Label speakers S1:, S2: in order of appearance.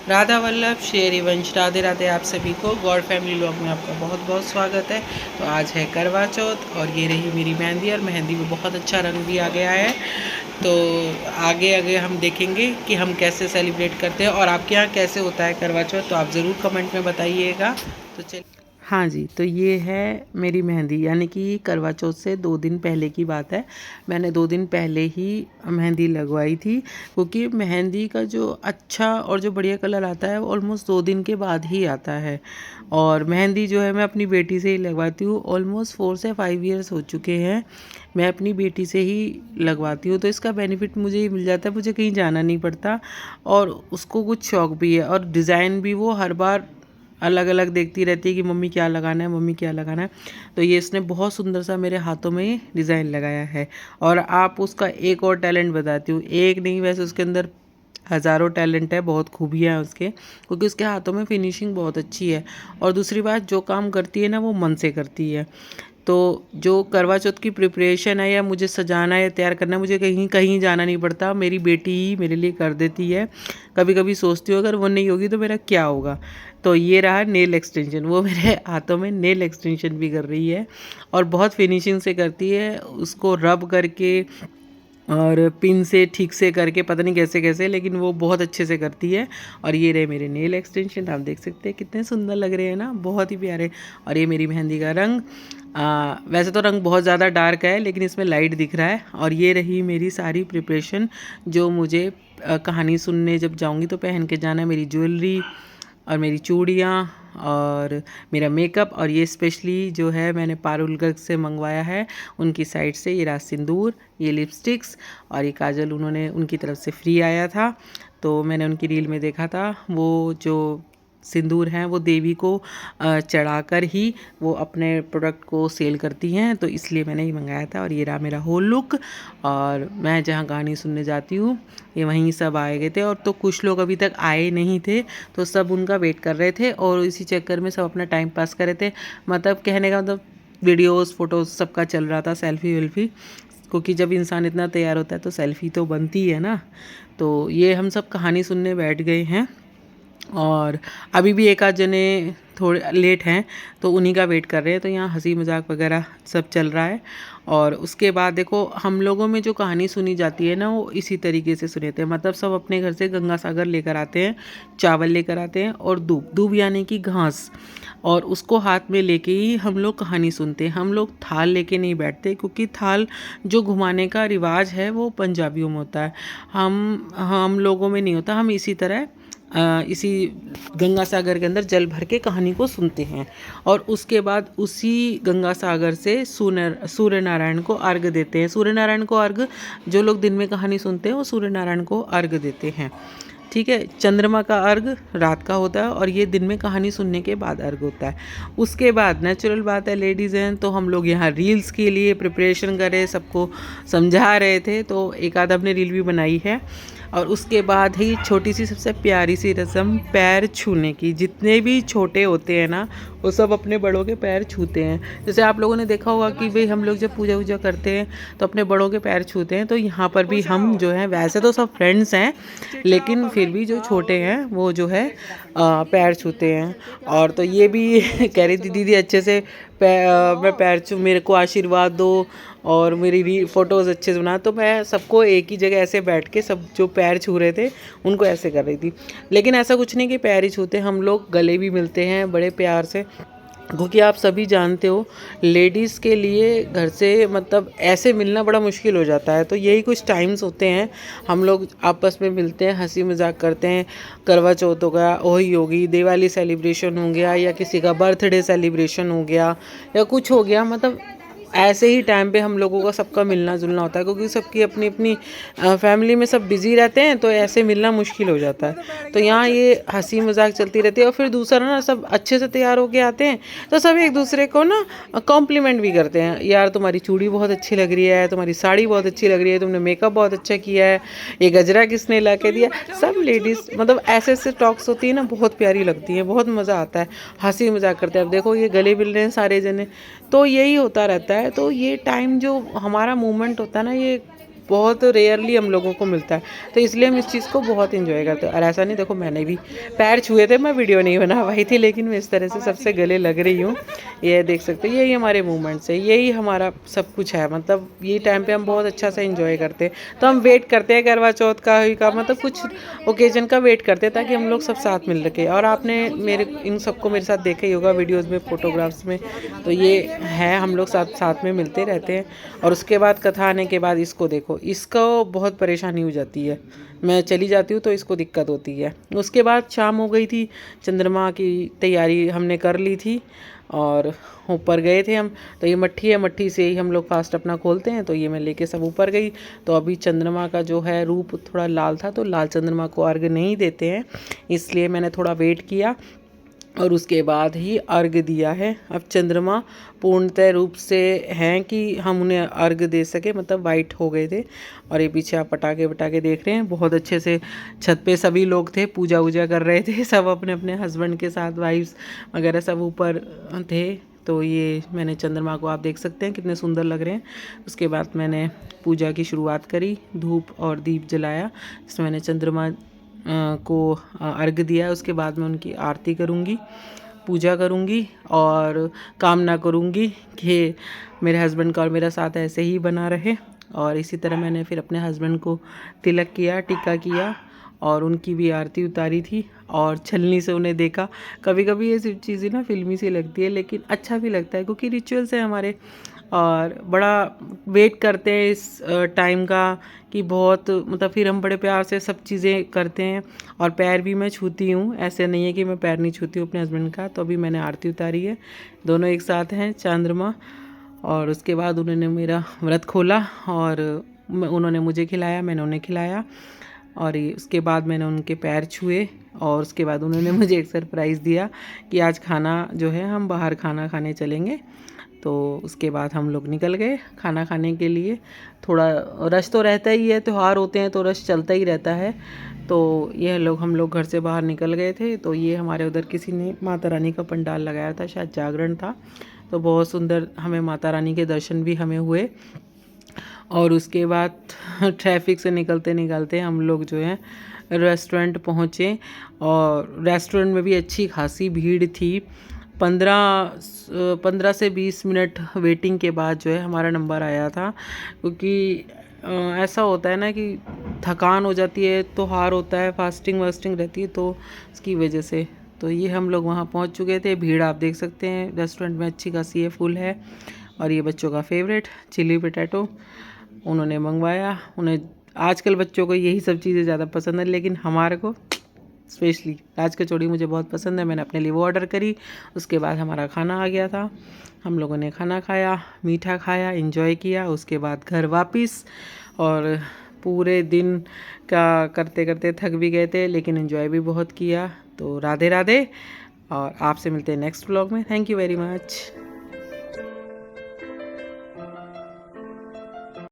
S1: राधा वल्लभ श्री हरिवंश। राधे राधे आप सभी को। गॉड फैमिली व्लॉग में आपका बहुत बहुत स्वागत है। तो आज है करवा चौथ और ये रही मेरी मेहंदी, और मेहंदी में बहुत अच्छा रंग भी आ गया है। तो आगे आगे हम देखेंगे कि हम कैसे सेलिब्रेट करते हैं और आपके यहाँ कैसे होता है करवा चौथ, तो आप ज़रूर कमेंट में बताइएगा। तो चलिए, हाँ जी, तो ये है मेरी मेहंदी, यानी कि करवा चौथ से 2 दिन पहले की बात है। मैंने 2 दिन पहले ही मेहंदी लगवाई थी, क्योंकि मेहंदी का जो अच्छा और जो बढ़िया कलर आता है वो ऑलमोस्ट 2 दिन के बाद ही आता है। और मेहंदी जो है मैं अपनी बेटी से ही लगवाती हूँ। ऑलमोस्ट 4 से 5 ईयर्स हो चुके हैं मैं अपनी बेटी से ही लगवाती हूँ। तो इसका बेनिफिट मुझे ही मिल जाता है, मुझे कहीं जाना नहीं पड़ता और उसको कुछ शौक भी है। और डिज़ाइन भी वो हर बार अलग अलग देखती रहती है कि मम्मी क्या लगाना है, मम्मी क्या लगाना है। तो ये इसने बहुत सुंदर सा मेरे हाथों में डिज़ाइन लगाया है। और आप उसका एक और टैलेंट बताती हूँ, एक नहीं वैसे उसके अंदर हज़ारों टैलेंट है, बहुत खूबियाँ हैं उसके, क्योंकि उसके हाथों में फिनिशिंग बहुत अच्छी है। और दूसरी बात, जो काम करती है ना वो मन से करती है। तो जो करवा चौथ की प्रिपरेशन है या मुझे सजाना है या तैयार करना है, मुझे कहीं कहीं जाना नहीं पड़ता, मेरी बेटी ही मेरे लिए कर देती है। कभी कभी सोचती हूँ अगर वो नहीं होगी तो मेरा क्या होगा। तो ये रहा नेल एक्सटेंशन, वो मेरे हाथों में नेल एक्सटेंशन भी कर रही है और बहुत फिनिशिंग से करती है, उसको रब करके और पिन से ठीक से करके, पता नहीं कैसे कैसे, लेकिन वो बहुत अच्छे से करती है। और ये रहे मेरे नेल एक्सटेंशन, आप देख सकते हैं कितने सुंदर लग रहे हैं ना, बहुत ही प्यारे। और ये मेरी मेहंदी का रंग, वैसे तो रंग बहुत ज़्यादा डार्क है लेकिन इसमें लाइट दिख रहा है। और ये रही मेरी सारी प्रिपरेशन, जो मुझे कहानी सुनने जब जाऊंगी तो पहन के जाना है। मेरी ज्वेलरी और मेरी चूड़ियाँ और मेरा मेकअप, और ये स्पेशली जो है मैंने पारुलगढ़ से मंगवाया है उनकी साइड से, ये रहा सिंदूर, ये लिपस्टिक्स और ये काजल उन्होंने उनकी तरफ से फ्री आया था। तो मैंने उनकी रील में देखा था, वो जो सिंदूर हैं वो देवी को चढ़ाकर ही वो अपने प्रोडक्ट को सेल करती हैं, तो इसलिए मैंने ये मंगाया था। और ये रहा मेरा होल लुक। और मैं जहाँ कहानी सुनने जाती हूँ ये वहीं सब आए गए थे, और तो कुछ लोग अभी तक आए नहीं थे, तो सब उनका वेट कर रहे थे और इसी चक्कर में सब अपना टाइम पास कर रहे थे। मतलब कहने का मतलब वीडियोस फोटोज़ सबका चल रहा था, सेल्फी वेल्फी, क्योंकि जब इंसान इतना तैयार होता है तो सेल्फी तो बनती है ना। तो ये हम सब कहानी सुनने बैठ गए हैं और अभी भी एक आध जने थोड़े लेट हैं तो उन्हीं का वेट कर रहे हैं। तो यहाँ हंसी मजाक वगैरह सब चल रहा है। और उसके बाद देखो, हम लोगों में जो कहानी सुनी जाती है ना वो इसी तरीके से सुनते हैं। मतलब सब अपने घर से गंगा सागर लेकर आते हैं, चावल लेकर आते हैं और दूब दूब यानी कि घास, और उसको हाथ में लेके ही हम लोग कहानी सुनते हैं। हम लोग थाल लेके नहीं बैठते, क्योंकि थाल जो घुमाने का रिवाज है वो पंजाबियों में होता है, हम लोगों में नहीं होता। हम इसी तरह इसी गंगा सागर के अंदर जल भर के कहानी को सुनते हैं और उसके बाद उसी गंगा सागर से सूर्य नारायण को अर्घ देते हैं। सूर्य नारायण को अर्घ, जो लोग दिन में कहानी सुनते हैं वो सूर्य नारायण को अर्घ देते हैं, ठीक है। चंद्रमा का अर्घ रात का होता है और ये दिन में कहानी सुनने के बाद अर्घ होता है। उसके बाद नेचुरल बात है, लेडीज़ हैं तो हम लोग यहाँ रील्स के लिए प्रिपरेशन कर रहे, सबको समझा रहे थे, तो एक आध हमने रील भी बनाई है। और उसके बाद ही छोटी सी सबसे प्यारी सी रस्म, पैर छूने की। जितने भी छोटे होते हैं ना वो सब अपने बड़ों के पैर छूते हैं। जैसे आप लोगों ने देखा होगा कि भाई हम लोग जब पूजा वूजा करते हैं तो अपने बड़ों के पैर छूते हैं, तो यहाँ पर भी हम जो हैं, वैसे तो सब फ्रेंड्स हैं लेकिन फिर भी जो छोटे हैं वो जो है पैर छूते हैं। और तो ये भी कह रही थी दीदी अच्छे से मैं पैर छू, मेरे को आशीर्वाद दो और मेरी फ़ोटोज़ अच्छे से बना। तो मैं सबको एक ही जगह ऐसे बैठ के, सब जो पैर छू रहे थे उनको ऐसे कर रही थी। लेकिन ऐसा कुछ नहीं कि पैर ही छूते, हम लोग गले भी मिलते हैं बड़े प्यार से, क्योंकि आप सभी जानते हो लेडीज़ के लिए घर से मतलब ऐसे मिलना बड़ा मुश्किल हो जाता है। तो यही कुछ टाइम्स होते हैं, हम लोग आपस में मिलते हैं, हंसी मजाक करते हैं। करवा चौथ हो गया, होली होगी, दिवाली सेलिब्रेशन हो गया, या किसी का बर्थडे सेलिब्रेशन हो गया, या कुछ हो गया, मतलब ऐसे ही टाइम पे हम लोगों का सबका मिलना जुलना होता है, क्योंकि सबकी अपनी अपनी फैमिली में सब बिज़ी रहते हैं, तो ऐसे मिलना मुश्किल हो जाता है। तो यहाँ ये हंसी मजाक चलती रहती है। और फिर दूसरा ना, सब अच्छे से तैयार होके आते हैं तो सब एक दूसरे को ना कॉम्प्लीमेंट भी करते हैं, यार तुम्हारी चूड़ी बहुत अच्छी लग रही है, तुम्हारी साड़ी बहुत अच्छी लग रही है, तुमने मेकअप बहुत अच्छा किया है, ये गजरा किसने ला के दिया। सब लेडीज़ मतलब ऐसे ऐसे टॉक्स होती है ना, बहुत प्यारी लगती है, बहुत मज़ा आता है, हंसी मजाक करते हैं। अब देखो ये गले मिल रहे हैं सारे जने, तो यही होता रहता है। तो ये टाइम जो हमारा मूवमेंट होता है ना, ये बहुत रेयरली हम लोगों को मिलता है, तो इसलिए हम इस चीज़ को बहुत इन्जॉय करते हैं। और ऐसा नहीं, देखो मैंने भी पैर छुए थे, मैं वीडियो नहीं बना पाई थी, लेकिन मैं इस तरह से सबसे गले लग रही हूँ। ये देख सकते हो, यही हमारे मूवमेंट्स है, यही हमारा सब कुछ है। मतलब ये टाइम पे हम बहुत अच्छा से इन्जॉय करते हैं। तो हम वेट करते हैं करवा चौथ का मतलब कुछ ओकेजन का वेट करते हैं, ताकि हम लोग सब साथ मिल सके। और आपने मेरे इन सबको मेरे साथ देखा ही होगा वीडियोज़ में, फोटोग्राफ्स में, तो ये है हम लोग साथ में मिलते रहते हैं। और उसके बाद कथा आने के बाद इसको देखो, इसको बहुत परेशानी हो जाती है, मैं चली जाती हूँ तो इसको दिक्कत होती है। उसके बाद शाम हो गई थी, चंद्रमा की तैयारी हमने कर ली थी और ऊपर गए थे हम। तो ये मट्ठी है, मट्ठी से ही हम लोग फास्ट अपना खोलते हैं। तो ये मैं लेके सब ऊपर गई। तो अभी चंद्रमा का जो है रूप थोड़ा लाल था, तो लाल चंद्रमा को अर्घ नहीं देते हैं, इसलिए मैंने थोड़ा वेट किया और उसके बाद ही अर्घ दिया है। अब चंद्रमा पूर्णतः रूप से हैं कि हम उन्हें अर्घ दे सके, मतलब वाइट हो गए थे। और ये पीछे आप पटाखे वटाखे देख रहे हैं, बहुत अच्छे से छत पे सभी लोग थे, पूजा वूजा कर रहे थे सब अपने अपने हस्बैंड के साथ, वाइफ्स वगैरह सब ऊपर थे। तो ये मैंने चंद्रमा को आप देख सकते हैं कितने सुंदर लग रहे हैं। उसके बाद मैंने पूजा की शुरुआत करी, धूप और दीप जलाया, जिसमें मैंने चंद्रमा को अर्घ दिया। उसके बाद मैं उनकी आरती करूँगी, पूजा करूँगी और कामना करूँगी कि मेरे हस्बैंड का और मेरा साथ ऐसे ही बना रहे। और इसी तरह मैंने फिर अपने हस्बैंड को तिलक किया, टीका किया और उनकी भी आरती उतारी थी और छलनी से उन्हें देखा। कभी कभी ये सब चीज़ें ना फिल्मी सी लगती है, लेकिन अच्छा भी लगता है, क्योंकि रिचुअल्स हैं हमारे और बड़ा वेट करते हैं इस टाइम का कि बहुत मतलब फिर हम बड़े प्यार से सब चीज़ें करते हैं। और पैर भी मैं छूती हूँ, ऐसे नहीं है कि मैं पैर नहीं छूती हूँ अपने हस्बैंड का। तो अभी मैंने आरती उतारी है, दोनों एक साथ हैं चंद्रमा। और उसके बाद उन्होंने मेरा व्रत खोला और उन्होंने मुझे खिलाया, मैंने उन्हें खिलाया। और उसके बाद मैंने उनके पैर छुए और उसके बाद उन्होंने मुझे एक सरप्राइज़ दिया कि आज खाना जो है हम बाहर खाना खाने चलेंगे। तो उसके बाद हम लोग निकल गए खाना खाने के लिए। थोड़ा रश तो रहता ही है, त्यौहार होते हैं तो रश चलता ही रहता है। तो ये लोग हम लोग घर से बाहर निकल गए थे। तो ये हमारे उधर किसी ने माता रानी का पंडाल लगाया था, शायद जागरण था। तो बहुत सुंदर हमें माता रानी के दर्शन भी हमें हुए। और उसके बाद ट्रैफिक से निकलते निकलते हम लोग जो है रेस्टोरेंट पहुँचे और रेस्टोरेंट में भी अच्छी खासी भीड़ थी। 15 से 20 मिनट वेटिंग के बाद जो है हमारा नंबर आया था, क्योंकि ऐसा होता है ना कि थकान हो जाती है, तो हार होता है, फास्टिंग वास्टिंग रहती है, तो इसकी वजह से। तो ये हम लोग वहाँ पहुँच चुके थे। भीड़ आप देख सकते हैं रेस्टोरेंट में अच्छी खासी है, फुल है। और ये बच्चों का फेवरेट चिली पोटैटो उन्होंने मंगवाया। उन्हें आजकल बच्चों को यही सब चीज़ें ज़्यादा पसंद है, लेकिन हमारे को स्पेशली राज कचौड़ी मुझे बहुत पसंद है, मैंने अपने लिए वो ऑर्डर करी। उसके बाद हमारा खाना आ गया था, हम लोगों ने खाना खाया, मीठा खाया, एंजॉय किया। उसके बाद घर वापस। और पूरे दिन का करते करते थक भी गए थे, लेकिन एंजॉय भी बहुत किया। तो राधे राधे, और आपसे मिलते हैं नेक्स्ट व्लॉग में। Thank you very much.